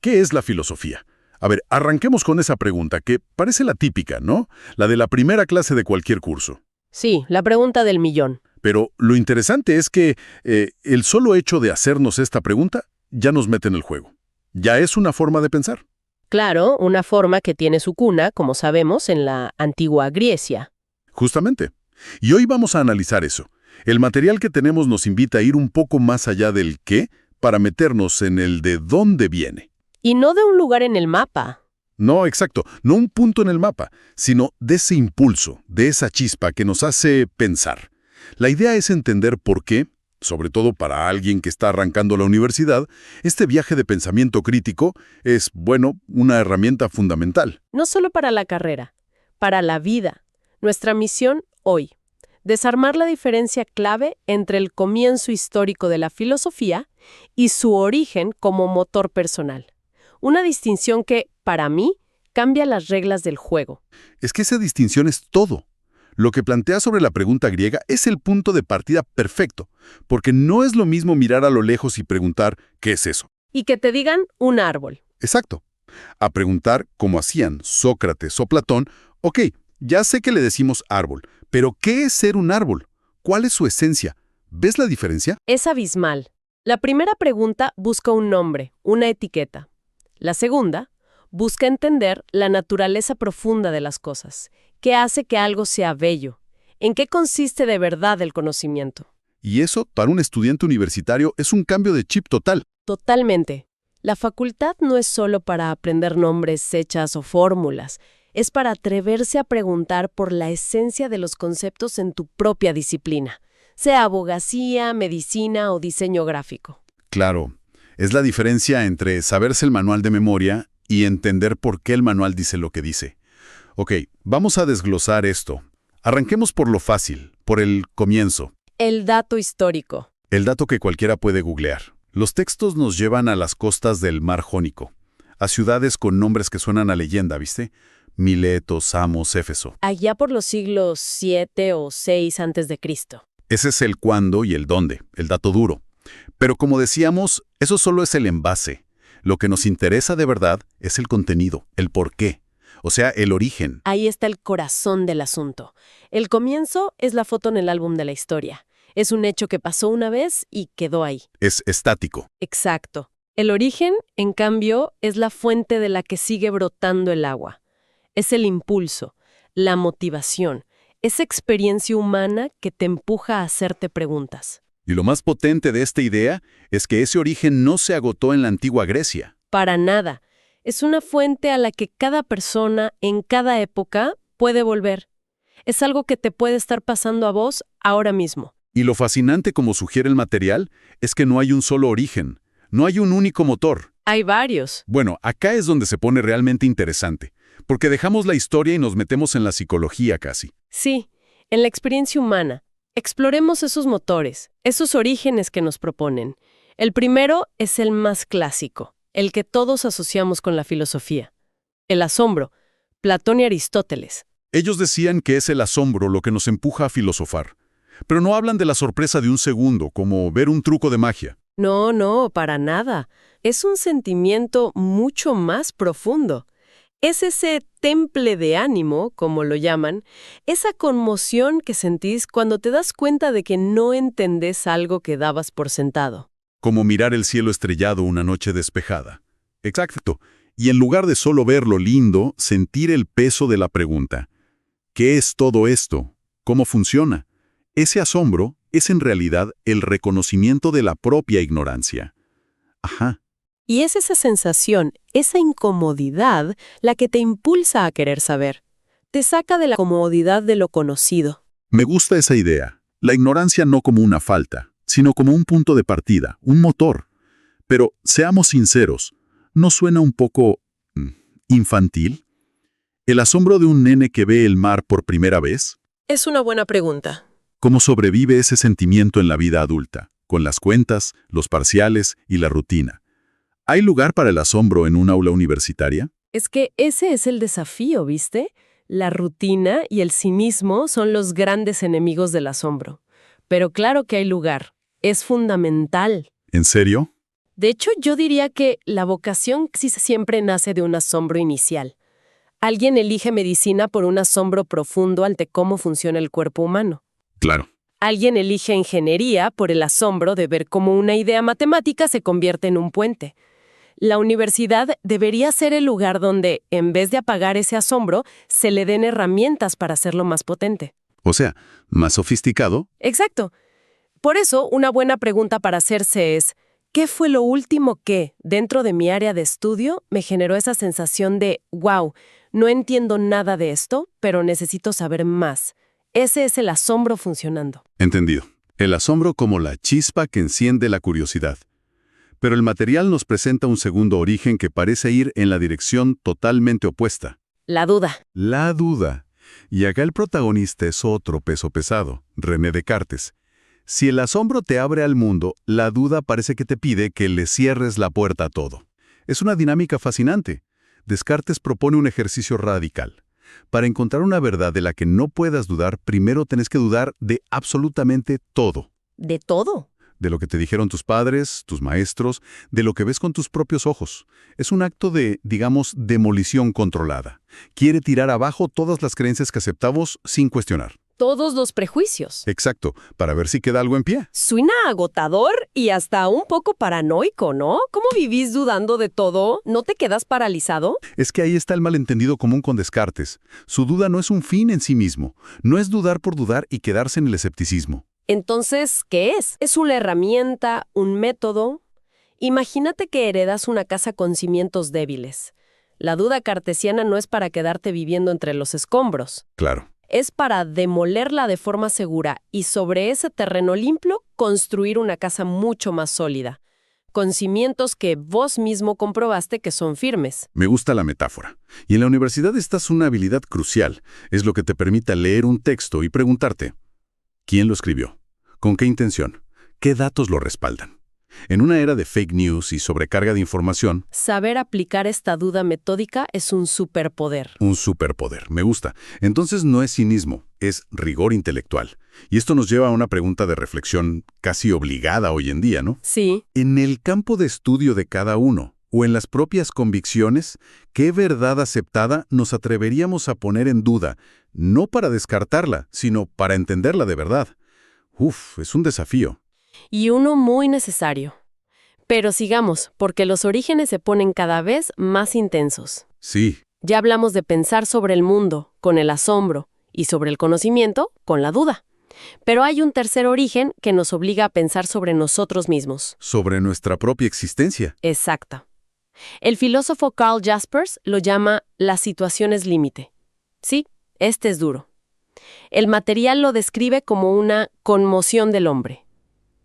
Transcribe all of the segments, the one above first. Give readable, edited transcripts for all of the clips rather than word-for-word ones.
¿Qué es la filosofía? A ver, arranquemos con esa pregunta que parece la típica, ¿no? La de la primera clase de cualquier curso. Sí, la pregunta del millón. Pero lo interesante es que el solo hecho de hacernos esta pregunta ya nos mete en el juego. Ya es una forma de pensar. Claro, una forma que tiene su cuna, como sabemos, en la antigua Grecia. Justamente. Y hoy vamos a analizar eso. El material que tenemos nos invita a ir un poco más allá del qué para meternos en el de dónde viene. Y no de un lugar en el mapa. No, exacto, no un punto en el mapa, sino de ese impulso, de esa chispa que nos hace pensar. La idea es entender por qué, sobre todo para alguien que está arrancando la universidad, este viaje de pensamiento crítico es, bueno, una herramienta fundamental. No solo para la carrera, para la vida. Nuestra misión hoy: desarmar la diferencia clave entre el comienzo histórico de la filosofía y su origen como motor personal. Una distinción que, para mí, cambia las reglas del juego. Es que esa distinción es todo. Lo que plantea sobre la pregunta griega es el punto de partida perfecto, porque no es lo mismo mirar a lo lejos y preguntar ¿qué es eso? Y que te digan un árbol. Exacto. A preguntar, como hacían Sócrates o Platón, ok, ya sé que le decimos árbol, pero ¿qué es ser un árbol? ¿Cuál es su esencia? ¿Ves la diferencia? Es abismal. La primera pregunta busca un nombre, una etiqueta. La segunda busca entender la naturaleza profunda de las cosas. ¿Qué hace que algo sea bello? ¿En qué consiste de verdad el conocimiento? Y eso, para un estudiante universitario, es un cambio de chip total. Totalmente. La facultad no es solo para aprender nombres, fechas o fórmulas. Es para atreverse a preguntar por la esencia de los conceptos en tu propia disciplina, sea abogacía, medicina o diseño gráfico. Claro, es la diferencia entre saberse el manual de memoria y entender por qué el manual dice lo que dice. Ok, vamos a desglosar esto. Arranquemos por lo fácil, por el comienzo. El dato histórico. El dato que cualquiera puede googlear. Los textos nos llevan a las costas del Mar Jónico, a ciudades con nombres que suenan a leyenda, ¿viste? Mileto, Samos, Éfeso. Allá por los siglos 7 o 6 antes de Cristo. Ese es el cuándo y el dónde, el dato duro. Pero como decíamos, eso solo es el envase. Lo que nos interesa de verdad es el contenido, el porqué, o sea, el origen. Ahí está el corazón del asunto. El comienzo es la foto en el álbum de la historia. Es un hecho que pasó una vez y quedó ahí. Es estático. Exacto. El origen, en cambio, es la fuente de la que sigue brotando el agua. Es el impulso, la motivación, esa experiencia humana que te empuja a hacerte preguntas. Y lo más potente de esta idea es que ese origen no se agotó en la antigua Grecia. Para nada. Es una fuente a la que cada persona, en cada época, puede volver. Es algo que te puede estar pasando a vos ahora mismo. Y lo fascinante, como sugiere el material, es que no hay un solo origen, no hay un único motor. Hay varios. Bueno, acá es donde se pone realmente interesante, porque dejamos la historia y nos metemos en la psicología casi. Sí, en la experiencia humana. Exploremos esos motores, esos orígenes que nos proponen. El primero es el más clásico, el que todos asociamos con la filosofía. El asombro, Platón y Aristóteles. Ellos decían que es el asombro lo que nos empuja a filosofar, pero no hablan de la sorpresa de un segundo, como ver un truco de magia. No, para nada. Es un sentimiento mucho más profundo. Es ese temple de ánimo, como lo llaman, esa conmoción que sentís cuando te das cuenta de que no entendés algo que dabas por sentado. Como mirar el cielo estrellado una noche despejada. Exacto. Y en lugar de solo ver lo lindo, sentir el peso de la pregunta. ¿Qué es todo esto? ¿Cómo funciona? Ese asombro es en realidad el reconocimiento de la propia ignorancia. Ajá. Y es esa sensación, esa incomodidad, la que te impulsa a querer saber. Te saca de la comodidad de lo conocido. Me gusta esa idea. La ignorancia no como una falta, sino como un punto de partida, un motor. Pero, seamos sinceros, ¿no suena un poco infantil? ¿El asombro de un nene que ve el mar por primera vez? Es una buena pregunta. ¿Cómo sobrevive ese sentimiento en la vida adulta, con las cuentas, los parciales y la rutina? ¿Hay lugar para el asombro en un aula universitaria? Es que ese es el desafío, ¿viste? La rutina y el cinismo son los grandes enemigos del asombro. Pero claro que hay lugar. Es fundamental. ¿En serio? De hecho, yo diría que la vocación casi siempre nace de un asombro inicial. Alguien elige medicina por un asombro profundo ante cómo funciona el cuerpo humano. Claro. Alguien elige ingeniería por el asombro de ver cómo una idea matemática se convierte en un puente. La universidad debería ser el lugar donde, en vez de apagar ese asombro, se le den herramientas para hacerlo más potente. O sea, más sofisticado. Exacto. Por eso, una buena pregunta para hacerse es, ¿qué fue lo último que, dentro de mi área de estudio, me generó esa sensación de, wow, no entiendo nada de esto, pero necesito saber más? Ese es el asombro funcionando. Entendido. El asombro como la chispa que enciende la curiosidad. Pero el material nos presenta un segundo origen que parece ir en la dirección totalmente opuesta. La duda. La duda. Y acá el protagonista es otro peso pesado, René Descartes. Si el asombro te abre al mundo, la duda parece que te pide que le cierres la puerta a todo. Es una dinámica fascinante. Descartes propone un ejercicio radical. Para encontrar una verdad de la que no puedas dudar, primero tenés que dudar de absolutamente todo. ¿De todo? De lo que te dijeron tus padres, tus maestros, de lo que ves con tus propios ojos. Es un acto de, digamos, demolición controlada. Quiere tirar abajo todas las creencias que aceptamos sin cuestionar. Todos los prejuicios. Exacto, para ver si queda algo en pie. Suena agotador y hasta un poco paranoico, ¿no? ¿Cómo vivís dudando de todo? ¿No te quedas paralizado? Es que ahí está el malentendido común con Descartes. Su duda no es un fin en sí mismo. No es dudar por dudar y quedarse en el escepticismo. Entonces, ¿qué es? ¿Es una herramienta, un método? Imagínate que heredas una casa con cimientos débiles. La duda cartesiana no es para quedarte viviendo entre los escombros. Claro. Es para demolerla de forma segura y sobre ese terreno limpio construir una casa mucho más sólida, con cimientos que vos mismo comprobaste que son firmes. Me gusta la metáfora. Y en la universidad esta es una habilidad crucial. Es lo que te permite leer un texto y preguntarte, ¿quién lo escribió? ¿Con qué intención? ¿Qué datos lo respaldan? En una era de fake news y sobrecarga de información, Saber aplicar esta duda metódica es un superpoder. un superpoder. Me gusta. Entonces no es cinismo, es rigor intelectual. Y esto nos lleva a una pregunta de reflexión casi obligada hoy en día, ¿no? Sí, En el campo de estudio de cada uno, o en las propias convicciones, ¿qué verdad aceptada nos atreveríamos a poner en duda? No para descartarla, sino para entenderla de verdad. Uf, es un desafío. y uno muy necesario. Pero sigamos, porque los orígenes se ponen cada vez más intensos. Sí, Ya hablamos de pensar sobre el mundo, con el asombro, y sobre el conocimiento, con la duda. Pero hay un tercer origen que nos obliga a pensar sobre nosotros mismos. sobre nuestra propia existencia. Exacto. El filósofo Karl Jaspers lo llama las situaciones límite. Sí, este es duro. El material lo describe como una conmoción del hombre.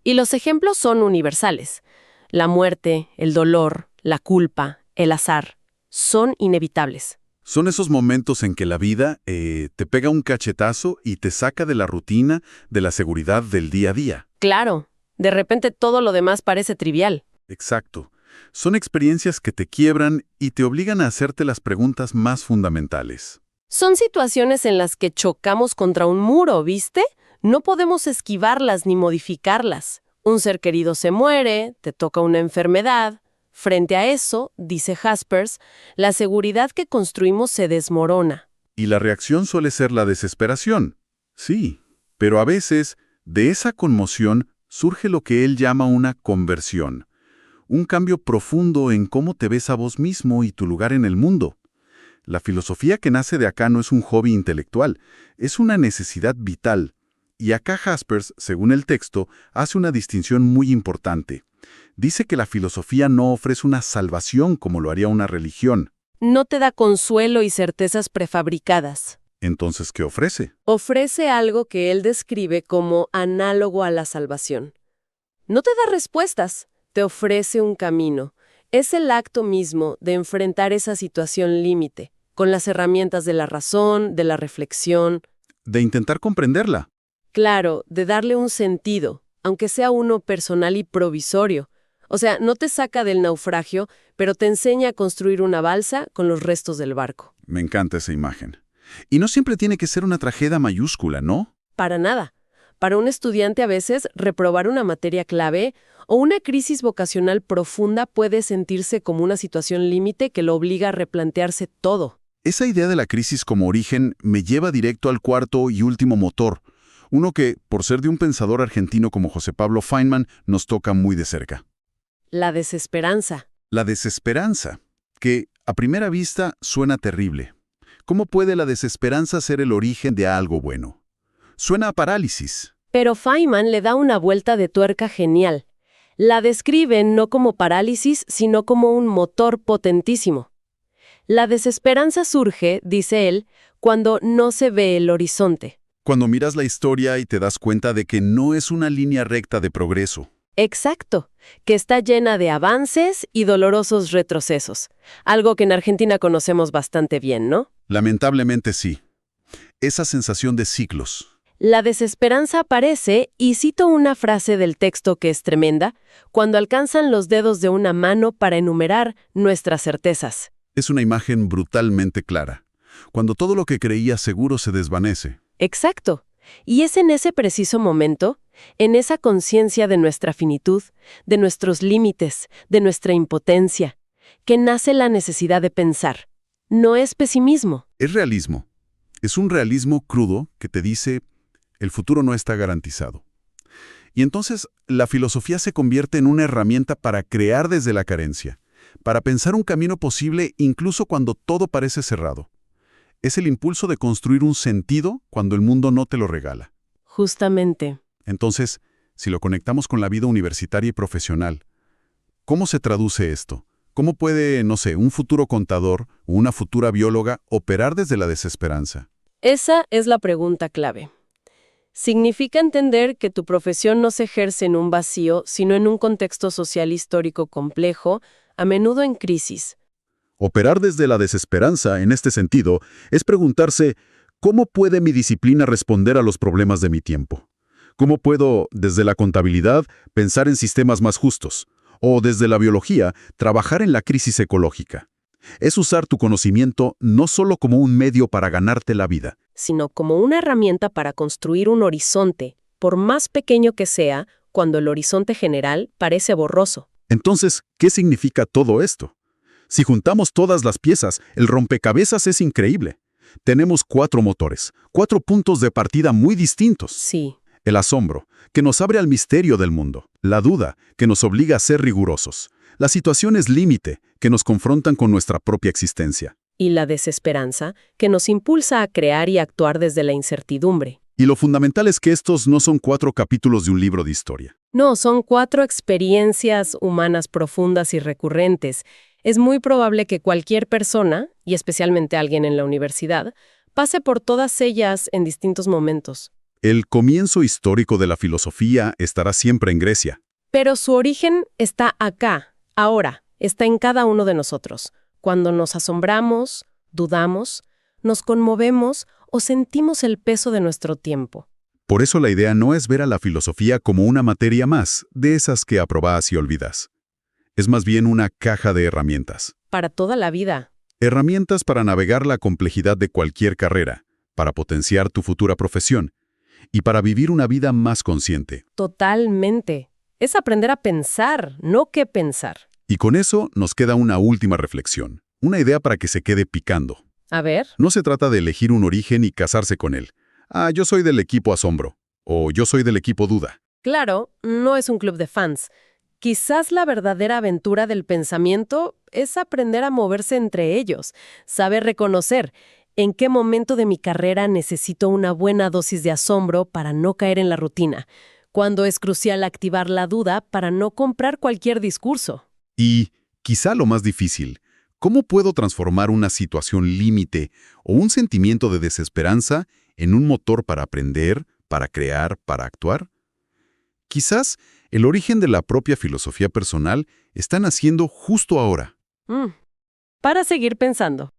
Y los ejemplos son universales. La muerte, el dolor, la culpa, el azar, son inevitables. Son esos momentos en que la vida te pega un cachetazo y te saca de la rutina, de la seguridad del día a día. Claro, de repente todo lo demás parece trivial. Exacto. Son experiencias que te quiebran y te obligan a hacerte las preguntas más fundamentales. Son situaciones en las que chocamos contra un muro, ¿viste? No podemos esquivarlas ni modificarlas. Un ser querido se muere, te toca una enfermedad. Frente a eso, dice Jaspers, la seguridad que construimos se desmorona. Y la reacción suele ser la desesperación. Sí, pero a veces, de esa conmoción, surge lo que él llama una conversión. Un cambio profundo en cómo te ves a vos mismo y tu lugar en el mundo. La filosofía que nace de acá no es un hobby intelectual, es una necesidad vital. Y acá Jaspers, según el texto, hace una distinción muy importante. Dice que la filosofía no ofrece una salvación como lo haría una religión. No te da consuelo y certezas prefabricadas. Entonces, ¿qué ofrece? Ofrece algo que él describe como análogo a la salvación. No te da respuestas, te ofrece un camino. Es el acto mismo de enfrentar esa situación límite, con las herramientas de la razón, de la reflexión. De intentar comprenderla. Claro, de darle un sentido, aunque sea uno personal y provisorio. O sea, no te saca del naufragio, pero te enseña a construir una balsa con los restos del barco. Me encanta esa imagen. Y no siempre tiene que ser una tragedia mayúscula, ¿no? Para nada. Para un estudiante a veces reprobar una materia clave o una crisis vocacional profunda puede sentirse como una situación límite que lo obliga a replantearse todo. Esa idea de la crisis como origen me lleva directo al cuarto y último motor, uno que, por ser de un pensador argentino como José Pablo Feynman, nos toca muy de cerca. La desesperanza. La desesperanza, que a primera vista suena terrible. ¿Cómo puede la desesperanza ser el origen de algo bueno? Suena a parálisis. Pero Feynman le da una vuelta de tuerca genial. La describe no como parálisis, sino como un motor potentísimo. La desesperanza surge, dice él, cuando no se ve el horizonte. Cuando miras la historia y te das cuenta de que no es una línea recta de progreso. Exacto, que está llena de avances y dolorosos retrocesos. Algo que en Argentina conocemos bastante bien, ¿no? Lamentablemente sí. Esa sensación de ciclos. La desesperanza aparece, y cito una frase del texto que es tremenda, cuando alcanzan los dedos de una mano para enumerar nuestras certezas. Es una imagen brutalmente clara. Cuando todo lo que creía seguro se desvanece. Exacto. Y es en ese preciso momento, en esa conciencia de nuestra finitud, de nuestros límites, de nuestra impotencia, que nace la necesidad de pensar. No es pesimismo. Es realismo. Es un realismo crudo que te dice, el futuro no está garantizado. Y entonces la filosofía se convierte en una herramienta para crear desde la carencia, para pensar un camino posible incluso cuando todo parece cerrado. Es el impulso de construir un sentido cuando el mundo no te lo regala. Justamente. Entonces, si lo conectamos con la vida universitaria y profesional, ¿cómo se traduce esto? ¿Cómo puede, no sé, un futuro contador o una futura bióloga operar desde la desesperanza? Esa es la pregunta clave. Significa entender que tu profesión no se ejerce en un vacío, sino en un contexto social histórico complejo, a menudo en crisis. Operar desde la desesperanza, en este sentido, es preguntarse, ¿cómo puede mi disciplina responder a los problemas de mi tiempo? ¿Cómo puedo, desde la contabilidad, pensar en sistemas más justos? O desde la biología, trabajar en la crisis ecológica. Es usar tu conocimiento no solo como un medio para ganarte la vida, Sino como una herramienta para construir un horizonte, por más pequeño que sea, cuando el horizonte general parece borroso. Entonces, ¿qué significa todo esto? Si juntamos todas las piezas, el rompecabezas es increíble. Tenemos 4 motores, 4 puntos de partida muy distintos. Sí. El asombro, que nos abre al misterio del mundo. La duda, que nos obliga a ser rigurosos. Las situaciones límite, que nos confrontan con nuestra propia existencia. Y la desesperanza, que nos impulsa a crear y actuar desde la incertidumbre. Y lo fundamental es que estos no son 4 capítulos de un libro de historia. No, son 4 experiencias humanas profundas y recurrentes. Es muy probable que cualquier persona, y especialmente alguien en la universidad, pase por todas ellas en distintos momentos. El comienzo histórico de la filosofía estará siempre en Grecia. Pero su origen está acá, ahora, está en cada uno de nosotros. Cuando nos asombramos, dudamos, nos conmovemos o sentimos el peso de nuestro tiempo. Por eso la idea no es ver a la filosofía como una materia más, de esas que aprobás y olvidas. Es más bien una caja de herramientas. Para toda la vida. Herramientas para navegar la complejidad de cualquier carrera, para potenciar tu futura profesión y para vivir una vida más consciente. Totalmente. Es aprender a pensar, no qué pensar. Y con eso nos queda una última reflexión, una idea para que se quede picando. A ver. No se trata de elegir un origen y casarse con él. Yo soy del equipo asombro, o yo soy del equipo duda. Claro, no es un club de fans. Quizás la verdadera aventura del pensamiento es aprender a moverse entre ellos, saber reconocer en qué momento de mi carrera necesito una buena dosis de asombro para no caer en la rutina, cuando es crucial activar la duda para no comprar cualquier discurso. Y, quizá lo más difícil, ¿cómo puedo transformar una situación límite o un sentimiento de desesperanza en un motor para aprender, para crear, para actuar? Quizás el origen de la propia filosofía personal está naciendo justo ahora. Para seguir pensando.